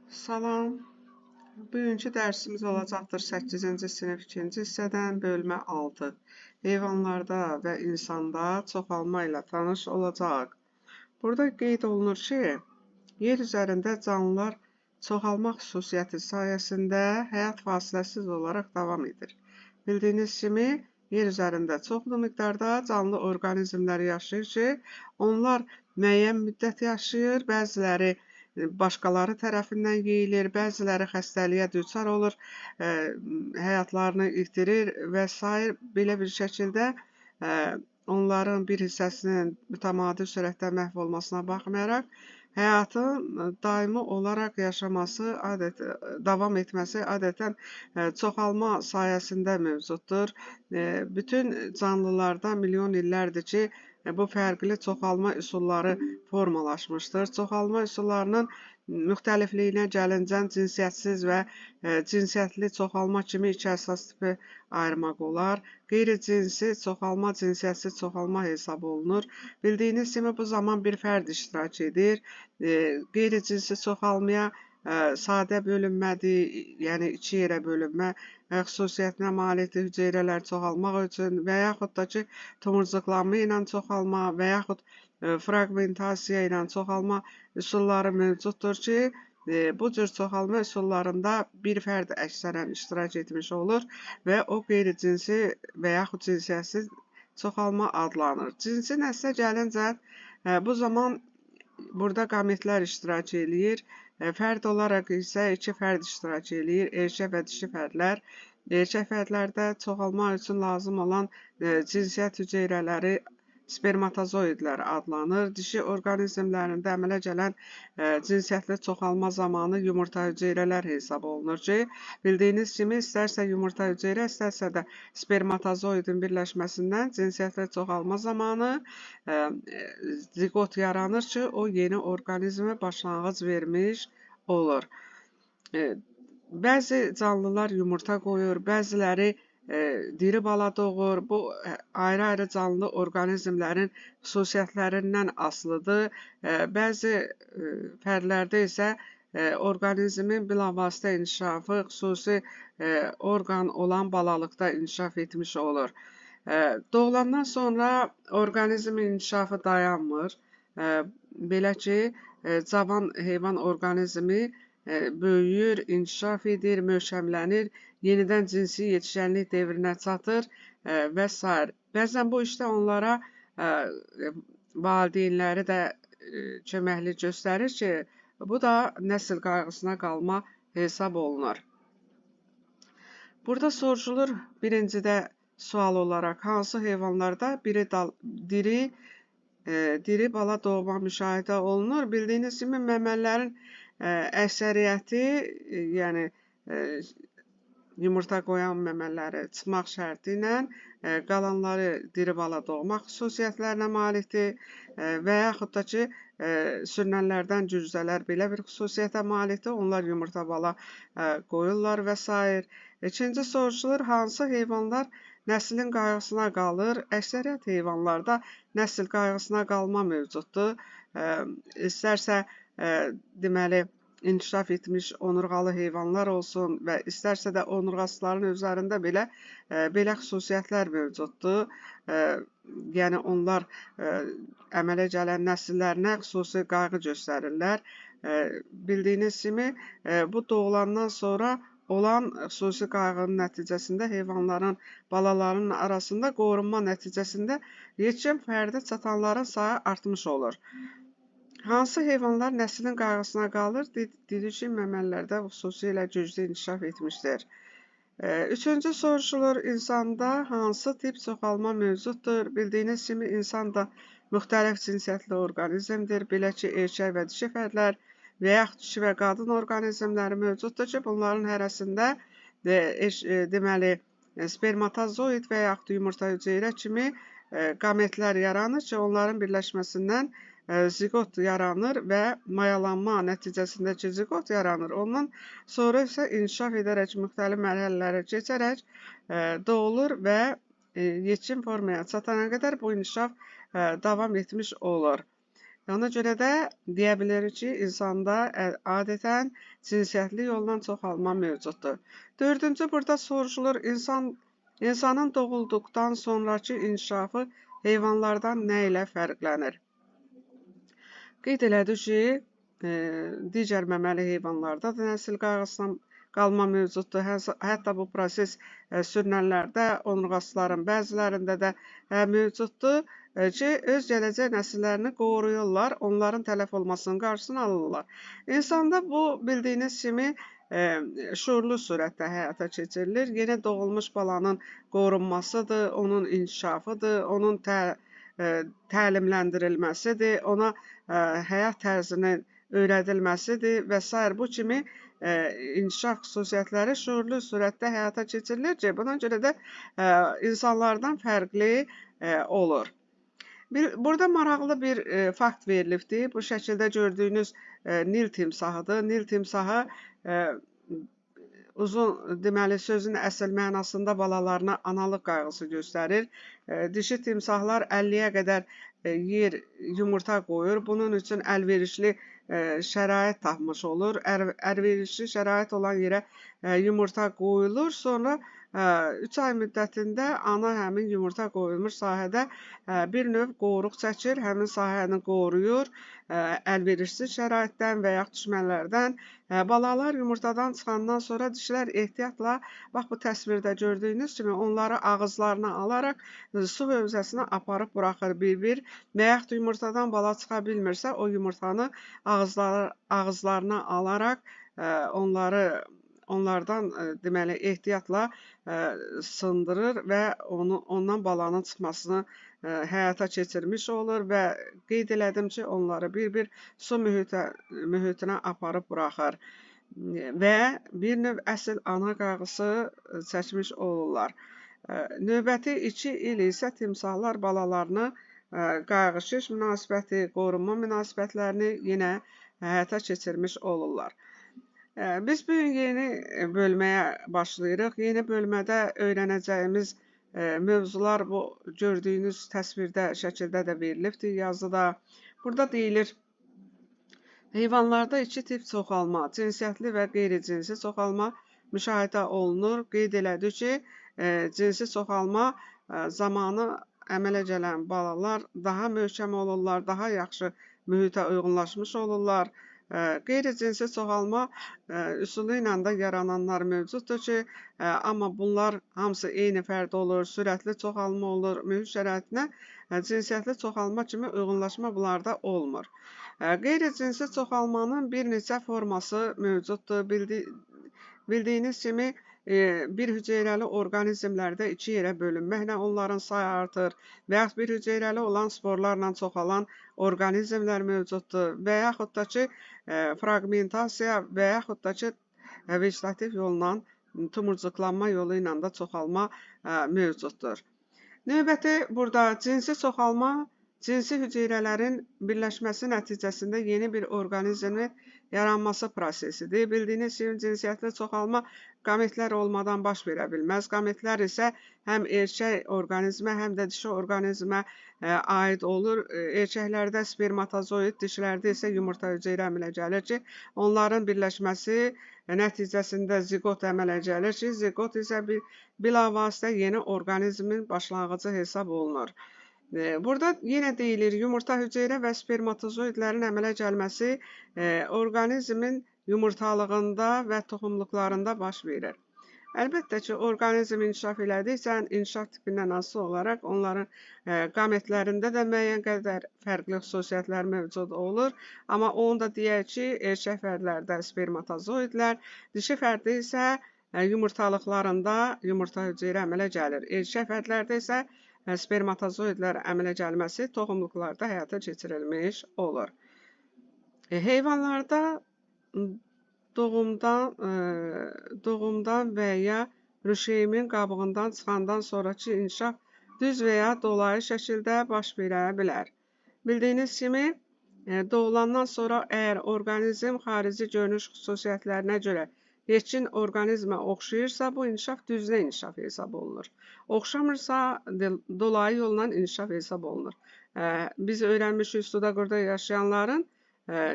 Salam. Bugünkü dərsimiz olacaqdır 8-ci sinif 2-ci hissədən bölmə 6. Heyvanlarda və insanda çoxalma ilə tanış olacaq. Burada qeyd olunur ki, yer üzərində canlılar çoxalma xüsusiyyəti sayəsində həyat fasiləsiz olaraq davam edir. Bildiyiniz kimi, yer üzərində çoxlu miqdarda canlı orqanizmlər yaşayır ki, onlar müəyyən müddət yaşayır, bəziləri başqaları tərəfindən yeyilir, bəziləri xəstəliyə düçar olur, həyatlarını itirir və s. Belə bir şəkildə onların bir hissəsinin mütəmadi sürətdə məhv olmasına baxmayaraq, həyatın daimi olaraq yaşaması, davam etməsi adətən çoxalma sayəsində mövcuddur. Bütün canlılarda milyon illərdir ki, bu fərqli çoxalma üsulları formalaşmışdır. Çoxalma üsullarının müxtəlifliyinə gəlincə cinsiyyətsiz və cinsiyyətli çoxalma kimi iki əsas tipi ayırmaq olar. Qeyri-cinsi çoxalma cinsiyyətsiz çoxalma hesab olunur. Bildiyiniz kimi bu zaman bir fərd iştirak edir. Qeyri-cinsi çoxalmaya sadə bölünmədir, yəni iki yerə bölünmə xüsusiyyətinə malikdir hüceyrələr çoxalmaq üçün və yaxud da ki, tomurcuqlanma ilə çoxalma və yaxud fraqmentasiya ilə çoxalma üsulları mövcuddur ki, bu cür çoxalma üsullarında bir fərd əksərən iştirak etmiş olur və o qeyri-cinsi və yaxud cinsiyyətsiz çoxalma adlanır. Cinsi nəslə gəlincə, bu zaman burada qametlər iştirak eləyir. Fərd olaraq isə iki fərd iştirak eləyir, erkək və dişi fərdlər. Erkək fərdlərdə çoxalma üçün lazım olan cinsiyyət hüceyrələri spermatozoidlər adlanır. Dişi orqanizmlərində əmələ gələn cinsiyyətli çoxalma zamanı yumurta hüceyrələr hesab olunur ki, bildiyiniz kimi, istərsə yumurta hüceyrə, istərsə də spermatozoidin birləşməsindən cinsiyyətli çoxalma zamanı zigot yaranır ki, o yeni orqanizmə başlanğıc vermiş olur. Bəzi canlılar yumurta qoyur, bəziləri diri bala doğur. Bu, ayrı-ayrı canlı orqanizmlərin xüsusiyyətlərindən asılıdır. Bəzi fərdlərdə isə orqanizmin bilavasitə inkişafı xüsusi orqan olan balalıqda inkişaf etmiş olur. Doğulandan sonra orqanizmin inkişafı dayanmır. Belə ki, cavan heyvan orqanizmi böyüyür, inkişaf edir, möhkəmlənir, yenidən cinsi yetişənlik devrinə çatır və s. Bəzən bu işdə onlara valideynləri də köməklik göstərir ki, bu da nəsil qayğısına qalma hesab olunur. Burada soruşulur, birincidə sual olaraq, hansı heyvanlarda diri bala doğma müşahidə olunur? Bildiyiniz kimi, məməlilərin əksəriyyəti, yəni yumurta qoyan məməliləri çıxmaq şərti ilə qalanları diri bala doğmaq xüsusiyyətlərinə malikdir və yaxud da ki, sürünənlərdən cücələr belə bir xüsusiyyətə malikdir. Onlar yumurta bala qoyurlar və s. İkinci soruşulur, hansı heyvanlar nəslin qayğısına qalır? Əksəriyyət heyvanlarda nəsil qayğısına qalma mövcuddur. İstərsə deməli, inkişaf etmiş onurğalı heyvanlar olsun və istərsə də onurğasızların üzərində belə xüsusiyyətlər mövcuddur. Yəni, onlar əmələ gələn nəsillərinə xüsusi qayğı göstərirlər. Bildiyiniz kimi, bu doğulandan sonra olan xüsusi qayğının nəticəsində heyvanların, balalarının arasında qorunma nəticəsində yetkin fərdə çatanların sayı artmış olur. Hansı heyvanlar nəslin qayğısına qalır? Dedik ki, məməlilərdə xüsusilə güclü inkişaf etmişdir. Üçüncü soruşulur, insanda hansı tip çoxalma mövcuddur? Bildiyiniz kimi, insan da müxtəlif cinsiyyətli orqanizmdir. Belə ki, erkək və dişi fərdlər və yaxud dişi və qadın orqanizmləri mövcuddur ki, bunların hərəsində deməli, spermatozoid və yaxud yumurta hüceyrə kimi qametlər yaranır ki, onların birləşməsindən zigot yaranır və mayalanma nəticəsindəki zigot yaranır. Ondan sonra isə inkişaf edərək müxtəlif mərhələlərə keçərək doğulur və yetkin formaya çatana qədər bu inkişaf davam etmiş olur. Ona görə də deyə bilərik ki, insanda adətən cinsiyyətli yolla çoxalma mövcuddur. Dördüncü, burada soruşulur, insanın doğulduqdan sonraki inkişafı heyvanlardan nə ilə fərqlənir? Qeyd elədik ki, digər məməli heyvanlarda da nəsil qayğısına qalma mövcuddur. Hətta bu proses sürünənlərdə, onurğasıların bəzilərində də mövcuddur ki, öz gələcək nəsillərini qoruyurlar, onların tələf olmasının qarşısını alırlar. İnsanda bu bildiyiniz kimi şuurlu surətdə həyata keçirilir. Yeni doğulmuş balanın qorunmasıdır, onun inkişafıdır, onun təlimləndirilməsidir, ona həyat tərzinin öyrədilməsidir və s. Bu kimi inkişaf xüsusiyyətləri şuurlu surətdə həyata keçirilir ki, buna görə də insanlardan fərqli olur. Burada maraqlı bir fakt verilibdir. Bu şəkildə gördüyünüz Nil timsahıdır. Nil timsahı uzun, deməli, sözün əsl mənasında balalarına analıq qayğısı göstərir. Dişi timsahlar 50-yə qədər yer, yumurta qoyur. Bunun üçün əlverişli şərait tapmış olur. Əlverişli şərait olan yerə yumurta qoyulur. Sonra 3 ay müddətində ana həmin yumurta qoyulmuş sahədə bir növ qoruq çəkir, həmin sahəni qoruyur, əlverişsiz şəraitdən və yaxud düşmənlərdən. Balalar yumurtadan çıxandan sonra dişilər ehtiyatla, bax bu təsvirdə gördüyünüz kimi onları ağızlarına alaraq su hövzəsinə aparıb buraxır bir-bir və yaxud yumurtadan bala çıxa bilmirsə, o yumurtanı ağızlarına alaraq onlardan deməli ehtiyatla sındırır və ondan balanın çıxmasını həyata keçirmiş olur və qeyd elədim ki, onları bir-bir su mühitinə aparıb buraxır və bir növ əsl ana qayğısı çəkmiş olurlar. Növbəti 2 il isə timsahlar balalarını qayğışış münasibəti, qorunma münasibətlərini yenə həyata keçirmiş olurlar. Biz bu gün yeni bölməyə başlayırıq. Yeni bölmədə öyrənəcəyimiz mövzular bu gördüyünüz təsvirdə, şəkildə də verilibdir, yazıda. Burada deyilir, heyvanlarda 2 tip çoxalma, cinsiyyətli və qeyri-cinsi çoxalma müşahidə olunur. Qeyd elədik ki, cinsi çoxalma zamanı əmələ gələn balalar daha möhkəm olurlar, daha yaxşı mühitə uyğunlaşmış olurlar. Qeyri-cinsi çoxalma üsulu ilə də yarananlar mövcuddur ki, amma bunlar hamısı eyni fərd olur, sürətli çoxalma olur, mühit şəraitinə cinsiyyətli çoxalma kimi uyğunlaşma bunlarda olmur. Qeyri-cinsi çoxalmanın bir neçə forması mövcuddur. Bildiyiniz kimi, bir hüceyrəli orqanizmlərdə 2 yerə bölünməklə onların sayı artır və yaxud bir hüceyrəli olan sporlarla çoxalan orqanizmlər mövcuddur və yaxud da ki, fraqmentasiya və yaxud da ki, vegetativ yolla, tumurcuqlanma yolu ilə də çoxalma mövcuddur. Növbəti, burada cinsi çoxalma, cinsi hüceyrələrin birləşməsi nəticəsində yeni bir orqanizmin yaranması prosesidir. Bildiyiniz kimi, cinsiyyətli çoxalma qametlər olmadan baş verə bilməz. Qametlər isə həm erkək orqanizmə, həm də dişi orqanizmə aid olur. Erkəklərdə spermatozoid, dişilərdə isə yumurta hüceyrə əmələ gəlir ki, onların birləşməsi nəticəsində zigot əmələ gəlir ki, zigot isə bilavasitə yeni orqanizmin başlanğıcı hesab olunur. Burada yenə deyilir, yumurta hüceyrə və spermatozoidlərin əmələ gəlməsi orqanizmin yumurtalığında və toxumluqlarında baş verir. Əlbəttə ki, orqanizm inkişaf elədikcə, inkişaf tipindən asılı olaraq onların qametlərində də müəyyən qədər fərqli xüsusiyyətlər mövcud olur. Amma onu da deyək ki, erkək fərdlərdə spermatozoidlər, dişi fərddə isə yumurtalıqlarında yumurta hüceyrə əmələ gəlir. Erkək fərdlərdə isə spermatozoidlər əmələ gəlməsi toxumluqlarda həyata keçirilmiş olur. Heyvanlarda doğumdan və ya rüşeyimin qabığından çıxandan sonraki inkişaf düz və ya dolayı şəkildə baş verə bilər. Bildiyiniz kimi, doğulandan sonra əgər orqanizm xarici görünüş xüsusiyyətlərinə görə yetkin orqanizmə oxşayırsa, bu inkişaf düzlə inkişaf hesab olunur. Oxşamırsa, dolayı yolla inkişaf hesab olunur. biz öyrənmişik suda qurda yaşayanların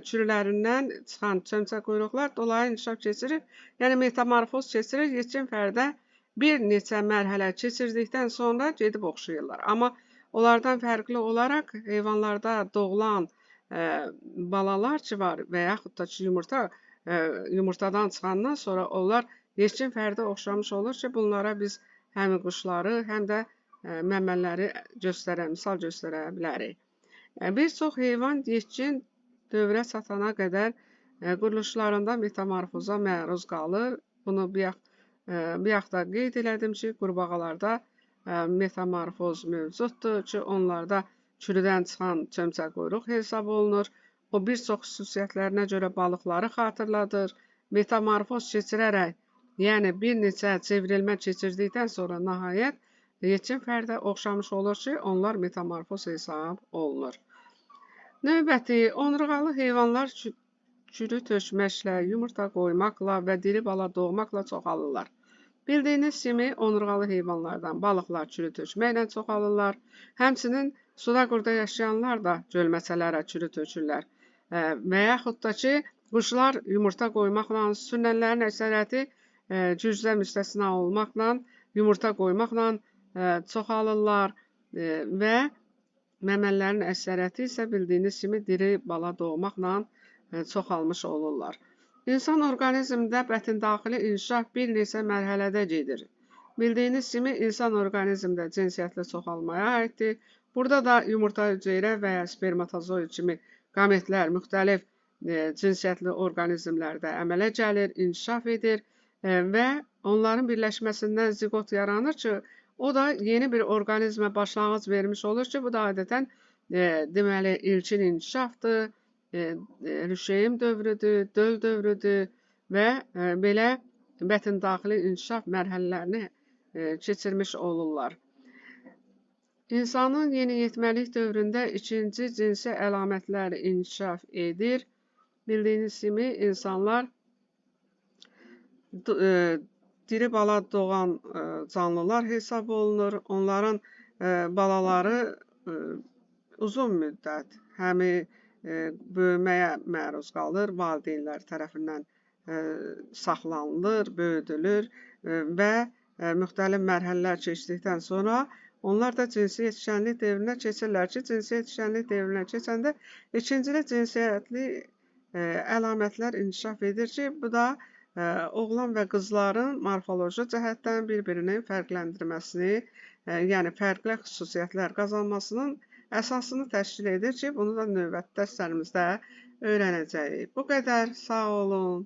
çürülərindən çıxan çömçə quyruqlar dolayı inkişaf keçirir. Yəni metamorfoz keçirir. Yetkin fərdə bir neçə mərhələ keçirdikdən sonra gedib oxşayırlar. Amma onlardan fərqli olaraq heyvanlarda doğulan balalar ki var və yaxud da ki yumurtadan çıxandan sonra onlar yetkin fərdə oxşamış olur ki, bunlara biz həm quşları, həm də məməliləri misal göstərə bilərik. Bir çox heyvan yetkin dövrə çatana qədər quruluşlarında metamorfoza məruz qalır. Bunu bayaq da qeyd elədim ki, qurbağalarda metamorfoz mövcuddur ki, onlarda çürüdən çıxan çömçə quyruq hesab olunur. O bir çox xüsusiyyətlərinə görə balıqları xatırladır. Metamorfoz keçirərək, yəni bir neçə çevrilmə keçirdikdən sonra nəhayət yetkin fərdə oxşamış olur ki, onlar metamorfoz hesab olunur. Növbəti, onurğalı heyvanlar çürü tökməklə, yumurta qoymaqla və diri bala doğmaqla çoxalırlar. Bildiyiniz kimi, onurğalı heyvanlardan balıqlar çürü tökməklə çoxalırlar. Həmçinin suda qurda yaşayanlar da gölməçələrə çürü tökürlər. Və yaxud da ki, quşlar yumurta qoymaqla, sürünənlərin əksəriyyəti cüzdə müstəsna olmaqla, yumurta qoymaqla çoxalırlar və məməlilərin əksəriyyəti isə bildiyiniz kimi diri bala doğmaqla çoxalmış olurlar. İnsan orqanizmində bətindaxili inkişaf bir neçə mərhələdə gedir. Bildiyiniz kimi, insan orqanizmdə cinsiyyətli çoxalmaya aiddir. Burada da yumurta hüceyrə və ya spermatozoid kimi qametlər müxtəlif cinsiyyətli orqanizmlərdə əmələ gəlir, inkişaf edir və onların birləşməsindən ziqot yaranır ki, o da yeni bir orqanizmə başlanğıc vermiş olur ki, bu da adətən deməli ilkin inkişafdır, rüşeym dövrüdür, döl dövrüdür və belə bətindaxili inkişaf mərhələlərini keçirmiş olurlar. İnsanın yeniyetməlik dövründə ikinci cinsi əlamətlər inkişaf edir. Bildiyiniz kimi, insanlar diri bala doğan canlılar hesab olunur. Onların balaları uzun müddət həm böyüməyə məruz qalır, valideynlər tərəfindən saxlanılır, böyüdülür və müxtəlif mərhələlər keçdikdən sonra onlar da cinsi yetişkənlik dövrünə keçirlər ki, cinsi yetişkənlik dövrünə keçəndə ikincili cinsiyyətli əlamətlər inkişaf edir ki, bu da oğlan və qızların morfoloji cəhətdən bir-birinin fərqləndirməsini, yəni fərqli xüsusiyyətlər qazanmasının əsasını təşkil edir ki, bunu da növbəti dərslərimizdə öyrənəcəyik. Bu qədər, sağ olun.